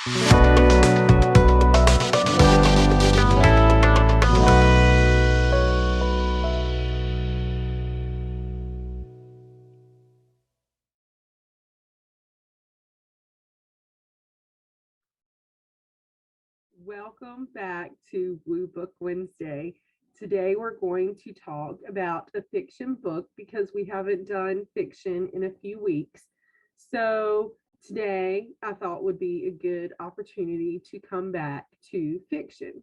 Welcome back to Woo Book Wednesday. Today we're going to talk about a fiction book because we haven't done fiction in a few weeks. So today I thought would be a good opportunity to come back to fiction.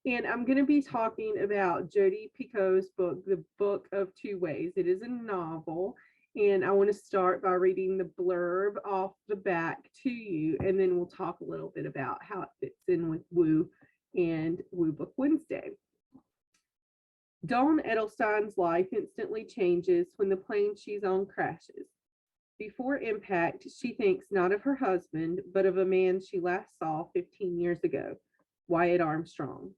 And I'm going to be talking about Jodi Picoult's book, The Book of Two Ways. It is a novel, and I want to start by reading the blurb off the back to you, and then we'll talk a little bit about how it fits in with Woo and Woo Book Wednesday. Dawn Edelstein's life instantly changes when the plane she's on crashes. Before impact, she thinks not of her husband, but of a man she last saw 15 years ago, Wyatt Armstrong.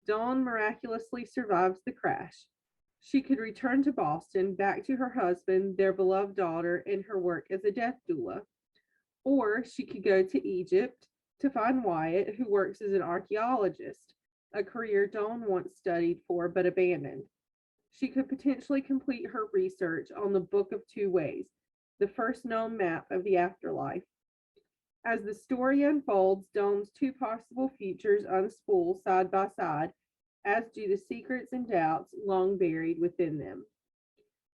Dawn miraculously survives the crash. She could return to Boston, back to her husband, their beloved daughter, and her work as a death doula. Or she could go to Egypt to find Wyatt, who works as an archaeologist, a career Dawn once studied for but abandoned. She could potentially complete her research on the Book of Two Ways, the first known map of the afterlife. As the story unfolds, Dawn's two possible futures unspool side by side, as do the secrets and doubts long buried within them.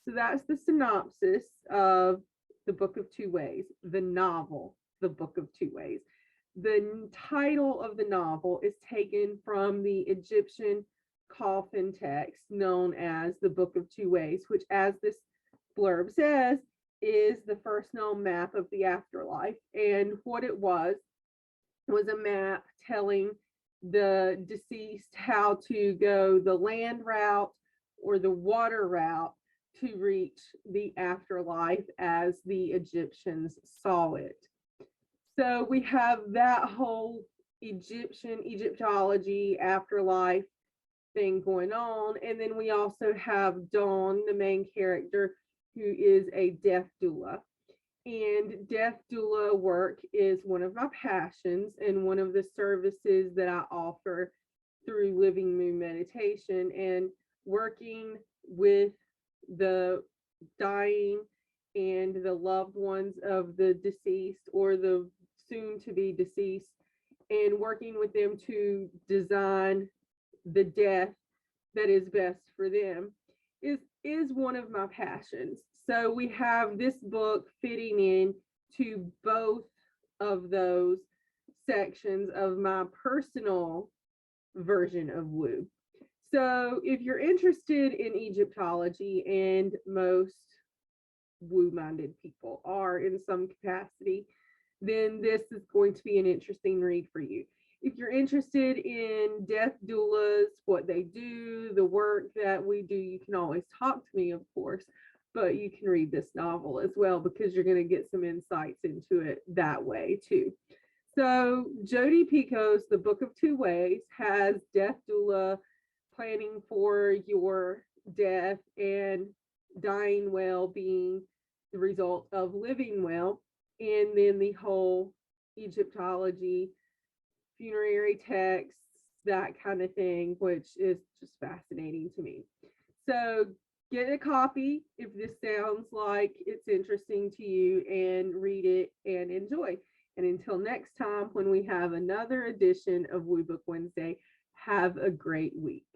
So that's the synopsis of The Book of Two Ways, the novel, The Book of Two Ways. The title of the novel is taken from the Egyptian coffin text known as The Book of Two Ways, which, as this blurb says, is the first known map of the afterlife. And what it was a map telling the deceased how to go the land route or the water route to reach the afterlife as the Egyptians saw it. So we have that whole Egyptology afterlife thing going on. And then we also have Dawn, the main character, who is a death doula. And death doula work is one of my passions and one of the services that I offer through Living Moon Meditation, and working with the dying and the loved ones of the deceased or the soon to be deceased, and working with them to design the death that is best for them is one of my passions. So we have this book fitting in to both of those sections of my personal version of Woo. So if you're interested in Egyptology, and most Woo-minded people are in some capacity, then this is going to be an interesting read for you. If you're interested in death doulas, what they do, the work that we do, you can always talk to me, of course, but you can read this novel as well because you're going to get some insights into it that way too. So Jodi Picoult's The Book of Two Ways has death doula, planning for your death, and dying well being the result of living well, and then the whole Egyptology, funerary texts, that kind of thing, which is just fascinating to me. So get a copy if this sounds like it's interesting to you, and read it and enjoy. And until next time, when we have another edition of Woo Book Wednesday, have a great week.